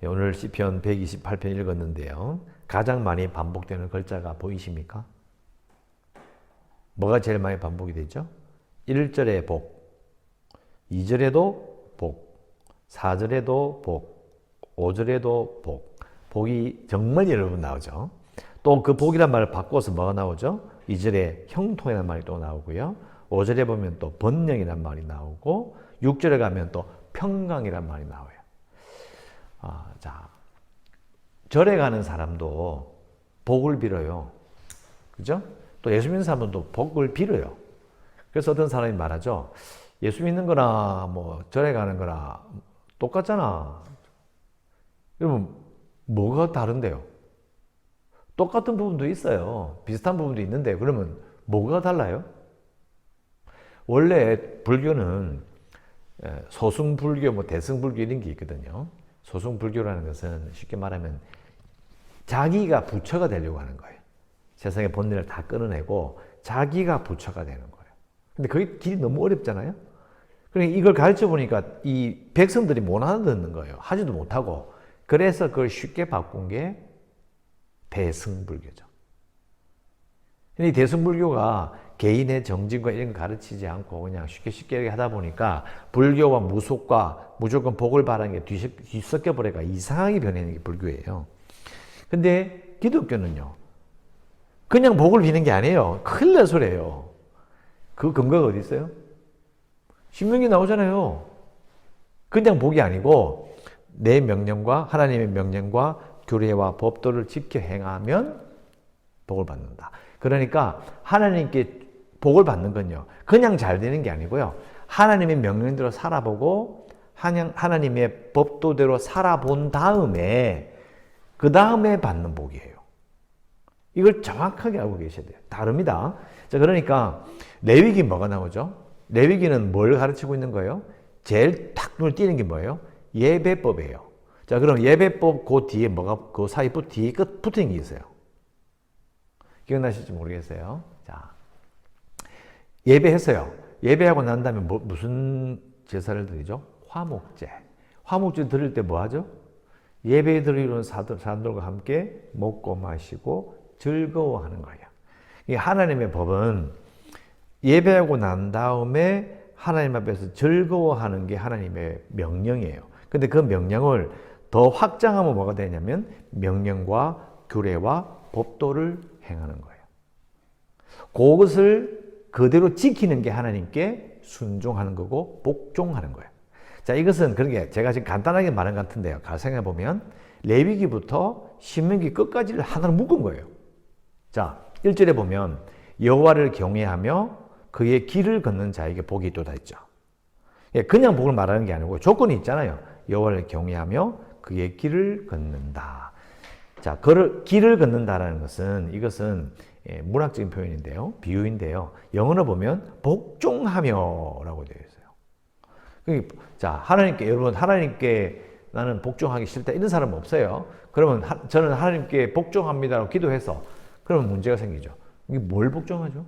오늘 시편 128편 읽었는데요. 가장 많이 반복되는 글자가 보이십니까? 뭐가 제일 많이 반복이 되죠? 1절에 복, 2절에도 복, 4절에도 복, 5절에도 복. 복이 정말 여러 번 나오죠. 또 그 복이란 말을 바꿔서 뭐가 나오죠? 2절에 형통이라는 말이 또 나오고요. 5절에 보면 또 번영이라는 말이 나오고 6절에 가면 또 평강이라는 말이 나와요. 자, 절에 가는 사람도 복을 빌어요. 그죠? 또 예수 믿는 사람도 복을 빌어요. 그래서 어떤 사람이 말하죠. 예수 믿는 거나 뭐 절에 가는 거나 똑같잖아. 여러분, 뭐가 다른데요? 똑같은 부분도 있어요. 비슷한 부분도 있는데 그러면 뭐가 달라요? 원래 불교는 소승불교, 뭐 대승불교 이런 게 있거든요. 소승불교라는 것은 쉽게 말하면 자기가 부처가 되려고 하는 거예요. 세상의 본질을 다 끊어내고 자기가 부처가 되는 거예요. 근데 그게 길이 너무 어렵잖아요. 그러니까 이걸 가르쳐 보니까 이 백성들이 못 알아듣는 거예요. 하지도 못하고. 그래서 그걸 쉽게 바꾼 게 대승불교죠. 이 대승불교가 개인의 정진과 이런 거 가르치지 않고 그냥 쉽게 하다 보니까 불교와 무속과 무조건 복을 바라는 게 뒤섞여 버려가 이상하게 변하는 게 불교예요. 근데 기독교는요. 그냥 복을 비는 게 아니에요. 큰일 날 소리예요. 그 근거가 어디 있어요? 신명기 나오잖아요. 그냥 복이 아니고 내 명령과 하나님의 명령과 규례와 법도를 지켜 행하면 복을 받는다. 그러니까 하나님께 복을 받는 건요. 그냥 잘 되는 게 아니고요. 하나님의 명령대로 살아보고 하나님의 법도대로 살아본 다음에 그 다음에 받는 복이에요. 이걸 정확하게 알고 계셔야 돼요. 다릅니다. 자, 그러니까 레위기 뭐가 나오죠? 레위기는 뭘 가르치고 있는 거예요? 제일 탁 눈을 띄는 게 뭐예요? 예배법이에요. 자, 그럼 예배법 그 뒤에 뭐가 그 사이 뒤에 끝 붙은 게 있어요. 기억나실지 모르겠어요. 자, 예배했어요. 예배하고 난 다음에 무슨 제사를 드리죠? 화목제. 화목제 드릴 때 뭐 하죠? 예배 드리는 사람들과 함께 먹고 마시고 즐거워하는 거예요. 이 하나님의 법은 예배하고 난 다음에 하나님 앞에서 즐거워하는 게 하나님의 명령이에요. 근데 그 명령을 더 확장하면 뭐가 되냐면 명령과 규례와 법도를 행하는 거예요. 그것을 그대로 지키는 게 하나님께 순종하는 거고 복종하는 거예요. 자, 이것은 그런 게 제가 지금 간단하게 말한 것 같은데요. 생각해 보면 레위기부터 신명기 끝까지를 하나로 묶은 거예요. 자, 1절에 보면 여호와를 경외하며 그의 길을 걷는 자에게 복이 있도다 했죠. 그냥 복을 말하는 게 아니고 조건이 있잖아요. 여호와를 경외하며 그의 길을 걷는다. 자, 길을 걷는다라는 것은 이것은 문학적인 표현인데요. 비유인데요. 영어로 보면 복종하며라고 되어 있어요. 자, 여러분 하나님께 나는 복종하기 싫다 이런 사람은 없어요. 그러면 저는 하나님께 복종합니다라고 기도해서 그러면 문제가 생기죠. 이게 뭘 복종하죠?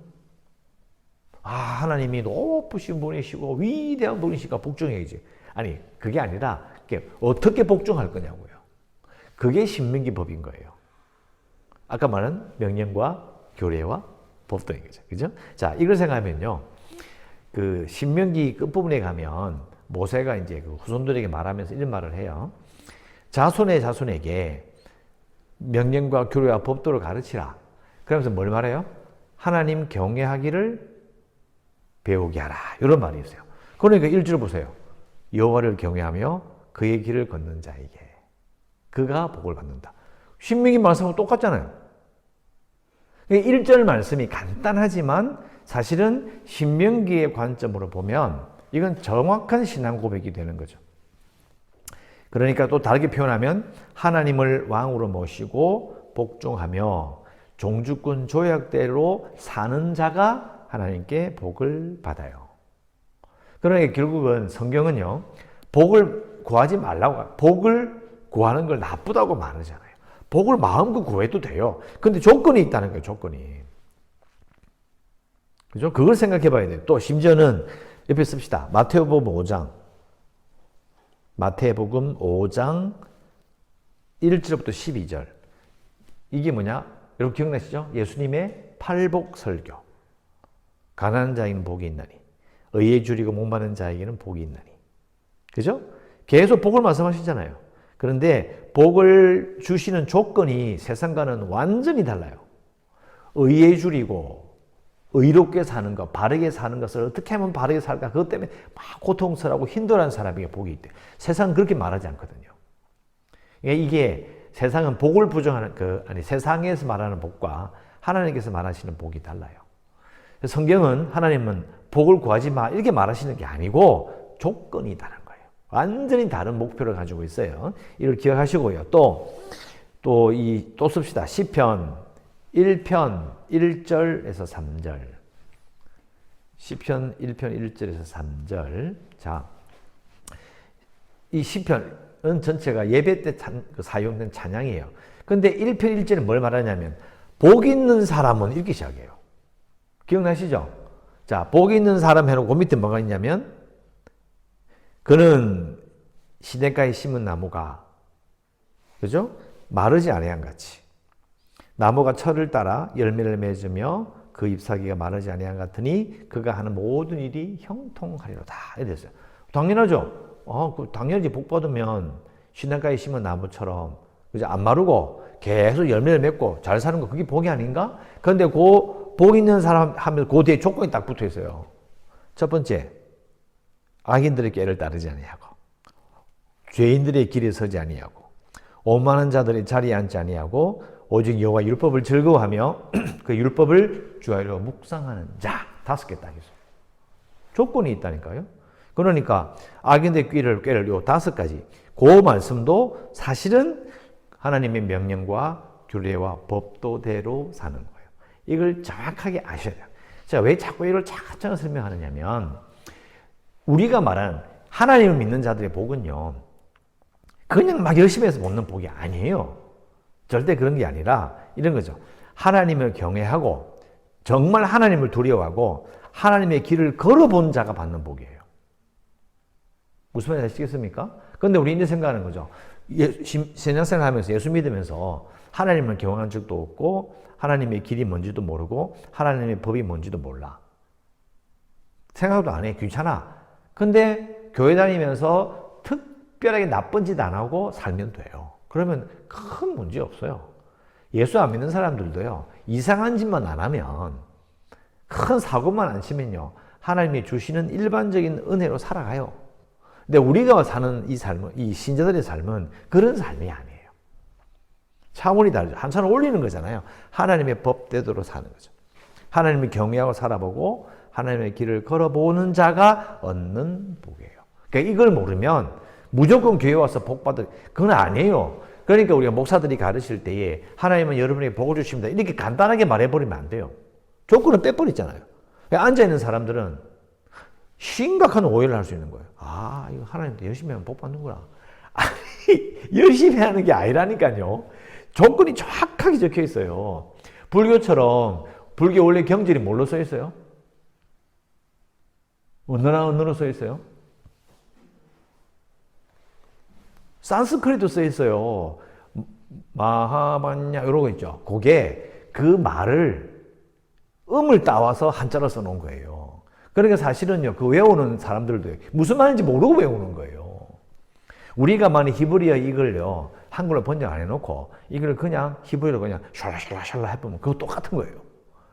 하나님이 높으신 분이시고 위대한 분이시니까 복종해야지. 아니, 그게 아니라 어떻게 복종할 거냐고요. 그게 신명기 법인 거예요. 아까 말한 명령과 교례와 법도인 거죠. 그죠? 자, 이걸 생각하면요. 그 신명기 끝부분에 가면 모세가 이제 그 후손들에게 말하면서 이런 말을 해요. 자손에게 명령과 교례와 법도를 가르치라. 그러면서 뭘 말해요? 하나님 경외하기를 배우게 하라. 이런 말이 있어요. 그러니까 1절 보세요. 여호와를 경외하며 그의 길을 걷는 자에게 그가 복을 받는다. 신명기 말씀하고 똑같잖아요. 1절 말씀이 간단하지만 사실은 신명기의 관점으로 보면 이건 정확한 신앙 고백이 되는 거죠. 그러니까 또 다르게 표현하면 하나님을 왕으로 모시고 복종하며 종주권 조약대로 사는 자가 하나님께 복을 받아요. 그러니까 결국은 성경은요. 복을 구하지 말라고, 복을 구하는 걸 나쁘다고 말하잖아요. 복을 마음껏 구해도 돼요. 근데 조건이 있다는 거예요, 조건이. 그죠? 그걸 생각해 봐야 돼요. 또 심지어는 옆에 씁시다. 마태복음 5장 1절부터 12절. 이게 뭐냐? 여러분 기억나시죠? 예수님의 팔복설교. 가난한 자에게는 복이 있나니 의에 줄이고 목마른 자에게는 복이 있나니. 그죠? 계속 복을 말씀하시잖아요. 그런데 복을 주시는 조건이 세상과는 완전히 달라요. 의에 줄이고 의롭게 사는 것, 바르게 사는 것을 어떻게 하면 바르게 살까? 그것 때문에 막 고통스러워하고 힘들어하는 사람에게 복이 있대요. 세상은 그렇게 말하지 않거든요. 이게 세상은 복을 부정하는 세상에서 말하는 복과 하나님께서 말하시는 복이 달라요. 성경은 하나님은 복을 구하지 마 이렇게 말하시는 게 아니고 조건이 다른 거예요. 완전히 다른 목표를 가지고 있어요. 이걸 기억하시고요. 또 씁시다. 시편 1편 1절에서 3절. 시편 1편 1절에서 3절. 자, 이 시편은 전체가 예배 때 사용된 찬양이에요. 근데 1편 1절은 뭘 말하냐면 복 있는 사람은 이렇게 시작해요. 기억나시죠? 자, 복 있는 사람 해놓고 밑에 뭐가 있냐면 그는 시냇가에 심은 나무가 그죠? 마르지 아니한 같이 나무가 철을 따라 열매를 맺으며 그 잎사귀가 마르지 아니한 같으니 그가 하는 모든 일이 형통하리로다. 이랬어요. 당연하죠. 당연히 복 받으면 시냇가에 심은 나무처럼 그죠? 안 마르고 계속 열매를 맺고 잘 사는 거 그게 복이 아닌가? 그런데 복 있는 사람 하면 그 뒤에 조건이 딱 붙어 있어요. 첫 번째, 악인들의 꾀를 따르지 아니하고 죄인들의 길에 서지 아니하고 오만한 자들의 자리에 앉지 아니하고 오직 여호와 율법을 즐거워하며 그 율법을 주야로 묵상하는 자. 5개 딱 있어요. 조건이 있다니까요. 그러니까 악인들의 꾀를 요 5가지. 그 말씀도 사실은 하나님의 명령과 규례와 법도대로 사는 거예요. 이걸 정확하게 아셔야 돼요. 제가 왜 자꾸 이걸 차근차근 설명하느냐면 우리가 말하는 하나님을 믿는 자들의 복은요. 그냥 막 열심히 해서 먹는 복이 아니에요. 절대 그런 게 아니라 이런 거죠. 하나님을 경외하고 정말 하나님을 두려워하고 하나님의 길을 걸어본 자가 받는 복이에요. 무슨 말인지 아시겠습니까? 그런데 우리 이제 생각하는 거죠. 신앙생활 하면서 예수 믿으면서 하나님을 경외한 적도 없고 하나님의 길이 뭔지도 모르고 하나님의 법이 뭔지도 몰라. 생각도 안 해. 귀찮아. 근데 교회 다니면서 특별하게 나쁜 짓 안 하고 살면 돼요. 그러면 큰 문제 없어요. 예수 안 믿는 사람들도요. 이상한 짓만 안 하면 큰 사고만 안 치면요. 하나님이 주시는 일반적인 은혜로 살아가요. 근데 우리가 사는 이 삶은, 이 신자들의 삶은 그런 삶이 아니에요. 차원이 다르죠. 한참 올리는 거잖아요. 하나님의 법대로 사는 거죠. 하나님을 경외하고 살아보고 하나님의 길을 걸어보는 자가 얻는 복이에요. 그러니까 이걸 모르면 무조건 교회 와서 복 받을, 그건 아니에요. 그러니까 우리가 목사들이 가르칠 때에 하나님은 여러분에게 복을 주십니다. 이렇게 간단하게 말해버리면 안 돼요. 조건을 빼버리잖아요. 앉아있는 사람들은 심각한 오해를 할 수 있는 거예요. 아, 이거 하나님도 열심히 하면 복 받는구나. 아니, 열심히 하는 게 아니라니까요. 조건이 정확하게 적혀 있어요. 불교처럼, 불교 원래 경전이 뭘로 써 있어요? 언어로 써 있어요? 산스크리트로 써 있어요. 마하반야 이런 거 있죠. 그게 그 말을 음을 따와서 한자로 써놓은 거예요. 그러니까 사실은요, 그 외우는 사람들도 무슨 말인지 모르고 외우는 거예요. 우리가 만약 히브리어 이걸요, 한글로 번역 안 해놓고 이걸 그냥 히브리어로 그냥 샬라샬라 해보면 그거 똑같은 거예요.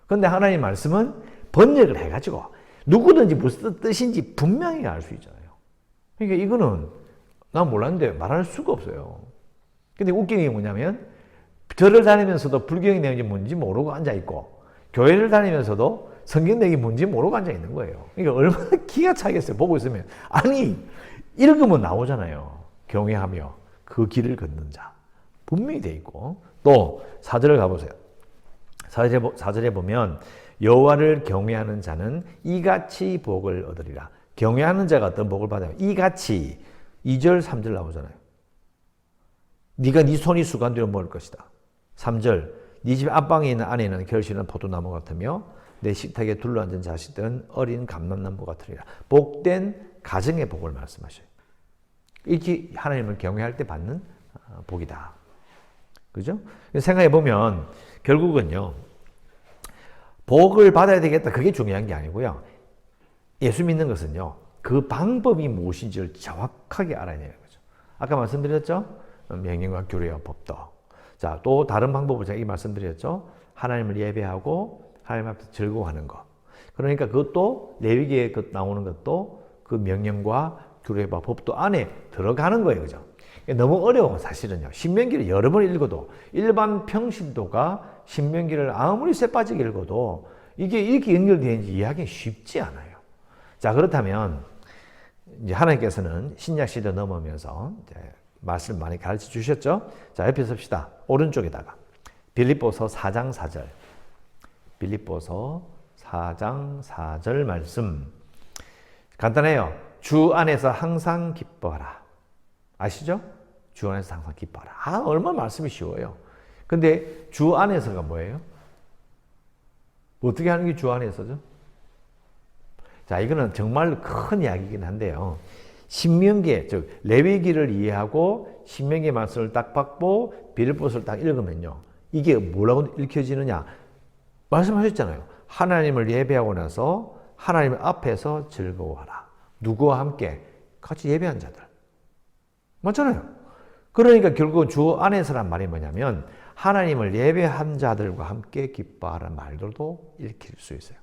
근데 하나님 말씀은 번역을 해가지고 누구든지 무슨 뜻인지 분명히 알 수 있잖아요. 그러니까 이거는 난 몰랐는데 말할 수가 없어요. 근데 웃긴 게 뭐냐면 절을 다니면서도 불경 내용이 뭔지 모르고 앉아있고 교회를 다니면서도 성경 내용이 뭔지 모르고 앉아있는 거예요. 그러니까 얼마나 기가 차겠어요. 보고 있으면. 아니 읽으면 나오잖아요. 경외하며 그 길을 걷는 자. 분명히 돼 있고 또 4절을 가보세요. 4절에 보면 여호와를 경외하는 자는 이같이 복을 얻으리라. 경외하는 자가 어떤 복을 받아요? 이같이 2절 3절 나오잖아요. 네가 네 손이 수간되어 먹을 것이다. 3절 네 집 앞방에 있는 안에는 결실은 포도나무 같으며 내 식탁에 둘러앉은 자식들은 어린 감람나무 같으리라. 복된 가정의 복을 말씀하셔요. 이렇게 하나님을 경외할 때 받는 복이다. 그죠? 생각해 보면 결국은요, 복을 받아야 되겠다. 그게 중요한 게 아니고요. 예수 믿는 것은요, 그 방법이 무엇인지를 정확하게 알아야 되는 거죠. 아까 말씀드렸죠? 명령과 규례와 법도. 자, 또 다른 방법을 제가 말씀드렸죠? 하나님을 예배하고 하나님 앞에서 즐거워하는 것. 그러니까 그것도 레위기에 나오는 것도 그 명령과 규례와 법도 안에 들어가는 거예요. 그죠? 너무 어려워, 사실은요. 신명기를 여러 번 읽어도, 일반 평신도가 신명기를 아무리 쇠빠지게 읽어도 이게 이렇게 연결되는지 이해하기 쉽지 않아요. 자, 그렇다면 이제 하나님께서는 신약시대 넘으면서 이제 말씀 많이 가르쳐 주셨죠? 자, 옆에 섭시다. 오른쪽에다가 빌립보서 4장 4절. 빌립보서 4장 4절 말씀. 간단해요. 주 안에서 항상 기뻐하라. 아시죠? 주 안에서 항상 기뻐하라. 아, 얼마나 말씀이 쉬워요. 근데 주 안에서가 뭐예요? 어떻게 하는 게 주 안에서죠? 자, 이거는 정말 큰 이야기이긴 한데요. 신명기, 즉 레위기를 이해하고 신명기 말씀을 딱 받고 빌립보서를 딱 읽으면요. 이게 뭐라고 읽혀지느냐? 말씀하셨잖아요. 하나님을 예배하고 나서 하나님 앞에서 즐거워하라. 누구와 함께? 같이 예배한 자들. 맞잖아요. 그러니까 결국 주 안에서란 말이 뭐냐면 하나님을 예배한 자들과 함께 기뻐하라는 말들도 읽힐 수 있어요.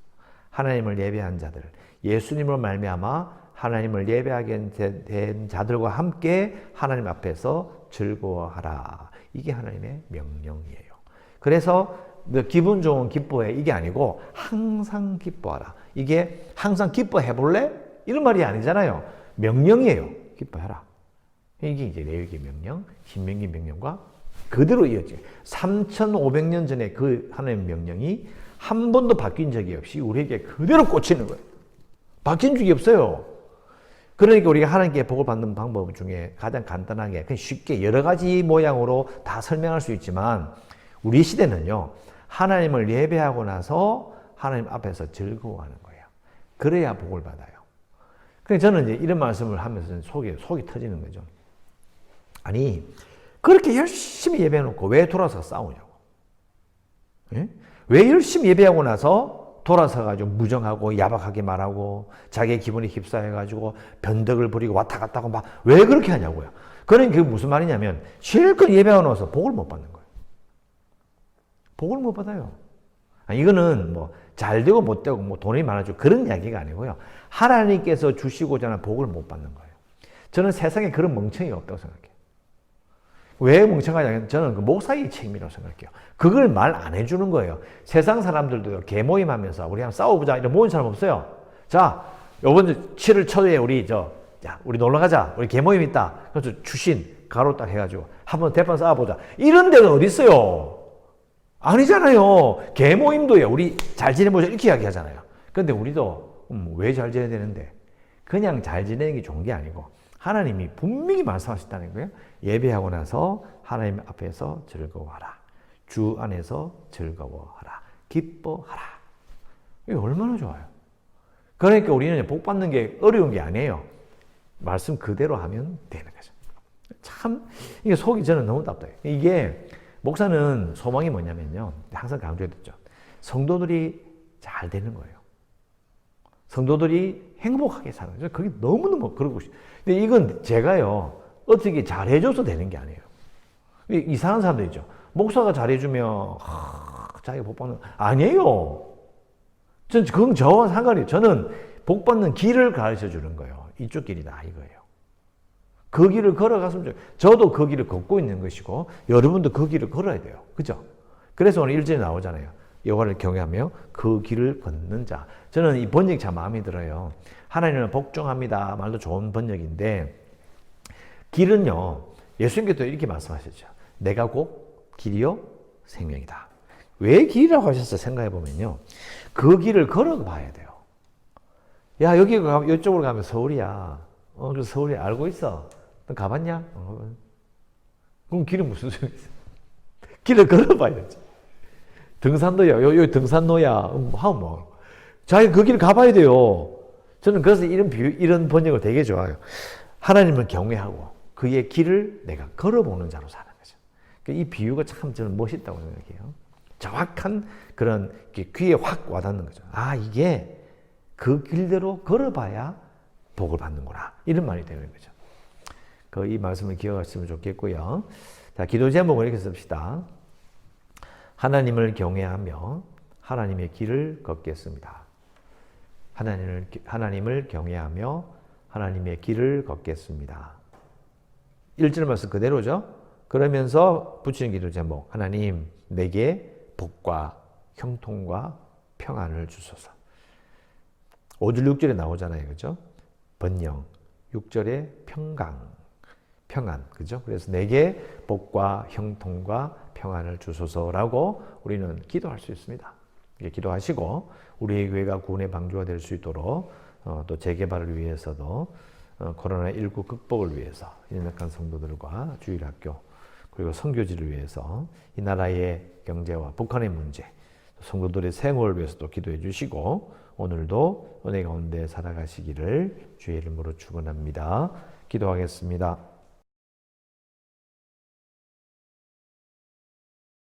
하나님을 예배한 자들, 예수님으로 말미암아 하나님을 예배하게 된 자들과 함께 하나님 앞에서 즐거워하라. 이게 하나님의 명령이에요. 그래서 기분 좋은 기뻐해 이게 아니고 항상 기뻐하라. 이게 항상 기뻐해 볼래? 이런 말이 아니잖아요. 명령이에요. 기뻐해라. 이게 이제 레위기 명령, 신명기 명령과 그대로 이어져요. 3,500년 전에 그 하나님의 명령이 한 번도 바뀐 적이 없이 우리에게 그대로 꽂히는 거예요. 바뀐 적이 없어요. 그러니까 우리가 하나님께 복을 받는 방법 중에 가장 간단하게 그냥 쉽게 여러 가지 모양으로 다 설명할 수 있지만 우리 시대는요. 하나님을 예배하고 나서 하나님 앞에서 즐거워하는 거예요. 그래야 복을 받아요. 그래서 저는 이제 이런 말씀을 하면서 속이 터지는 거죠. 아니 그렇게 열심히 예배해놓고 왜 돌아서 싸우냐고. 예? 왜 열심히 예배하고 나서 돌아서가지고 무정하고 야박하게 말하고 자기의 기분에 휩싸여가지고 변덕을 부리고 왔다 갔다 하고 막 왜 그렇게 하냐고요. 그러니까 그게 무슨 말이냐면 실컷 예배하고 나서 복을 못 받는 거예요. 복을 못 받아요. 이거는 뭐 잘 되고 못 되고 뭐 돈이 많아지고 그런 이야기가 아니고요. 하나님께서 주시고자 하는 복을 못 받는 거예요. 저는 세상에 그런 멍청이가 없다고 생각해요. 왜 멍청하냐면 저는 그 목사의 책임이라고 생각해요. 그걸 말 안 해주는 거예요. 세상 사람들도 개모임 하면서 우리 한번 싸워보자 이런 모인 사람 없어요. 자, 요번 7월 초에 우리 놀러 가자. 우리 개모임 있다. 그래서 주신 가로 딱 해가지고 한번 대판 싸워보자. 이런 데가 어디 있어요? 아니잖아요. 개모임도요. 우리 잘 지내보자 이렇게 이야기하잖아요. 근데 우리도 왜 잘 지내야 되는데? 그냥 잘 지내는 게 좋은 게 아니고 하나님이 분명히 말씀하셨다는 거예요. 예배하고 나서 하나님 앞에서 즐거워하라. 주 안에서 즐거워하라. 기뻐하라. 이게 얼마나 좋아요. 그러니까 우리는 복 받는 게 어려운 게 아니에요. 말씀 그대로 하면 되는 거죠. 참 이게 속이 저는 너무 답답해요. 이게 목사는 소망이 뭐냐면요. 항상 강조했죠. 성도들이 잘 되는 거예요. 성도들이 행복하게 사는 거죠. 그게 너무너무 그러고 싶어요. 근데 이건 제가요. 어떻게 잘해줘서 되는 게 아니에요. 이상한 사람들 있죠. 목사가 잘해주면 자기가 복 받는 아니에요. 그건 저와 상관이에요. 저는 복 받는 길을 가르쳐 주는 거예요. 이쪽 길이다 이거예요. 그 길을 걸어갔으면 좋겠어요. 저도 그 길을 걷고 있는 것이고 여러분도 그 길을 걸어야 돼요. 그죠? 그래서 오늘 1절에 나오잖아요. 여호와를 경외하며 그 길을 걷는 자. 저는 이 번역이 참 마음에 들어요. 하나님을 복종합니다. 말도 좋은 번역인데 길은요. 예수님께서 이렇게 말씀하셨죠. 내가 곧 길이요 생명이다. 왜 길이라고 하셨어? 생각해 보면요. 그 길을 걸어봐야 돼요. 야 이쪽으로 가면 서울이야. 그 서울이 알고 있어. 너 가봤냐? 그럼 길은 무슨 소용이 있어? 길을 걸어봐야지. 등산로야. 여기 등산로야. 하면 뭐. 자기 그 길을 가봐야 돼요. 저는 그래서 이런 번역을 되게 좋아요. 하나님을 경외하고 그의 길을 내가 걸어보는 자로 사는 거죠. 이 비유가 참 저는 멋있다고 생각해요. 정확한 그런 귀에 확 와닿는 거죠. 아, 이게 그 길대로 걸어봐야 복을 받는구나. 이런 말이 되는 거죠. 이 말씀을 기억하시면 좋겠고요. 자, 기도 제목을 이렇게 씁시다. 하나님을 경외하며 하나님의 길을 걷겠습니다. 하나님을 경외하며 하나님의 길을 걷겠습니다. 1절 말씀 그대로죠. 그러면서 붙이는 기도 제목. 하나님 내게 복과 형통과 평안을 주소서. 5절 6절에 나오잖아요. 그죠? 번영. 6절에 평안. 그죠? 그래서 내게 복과 형통과 평안을 주소서라고 우리는 기도할 수 있습니다. 기도하시고 우리의 교회가 구원의 방주가 될 수 있도록 또 재개발을 위해서도 코로나19 극복을 위해서 인맥한 성도들과 주일학교 그리고 선교지를 위해서 이 나라의 경제와 북한의 문제 성도들의 생활을 위해서도 기도해 주시고 오늘도 은혜 가운데 살아가시기를 주의 이름으로 축원합니다. 기도하겠습니다.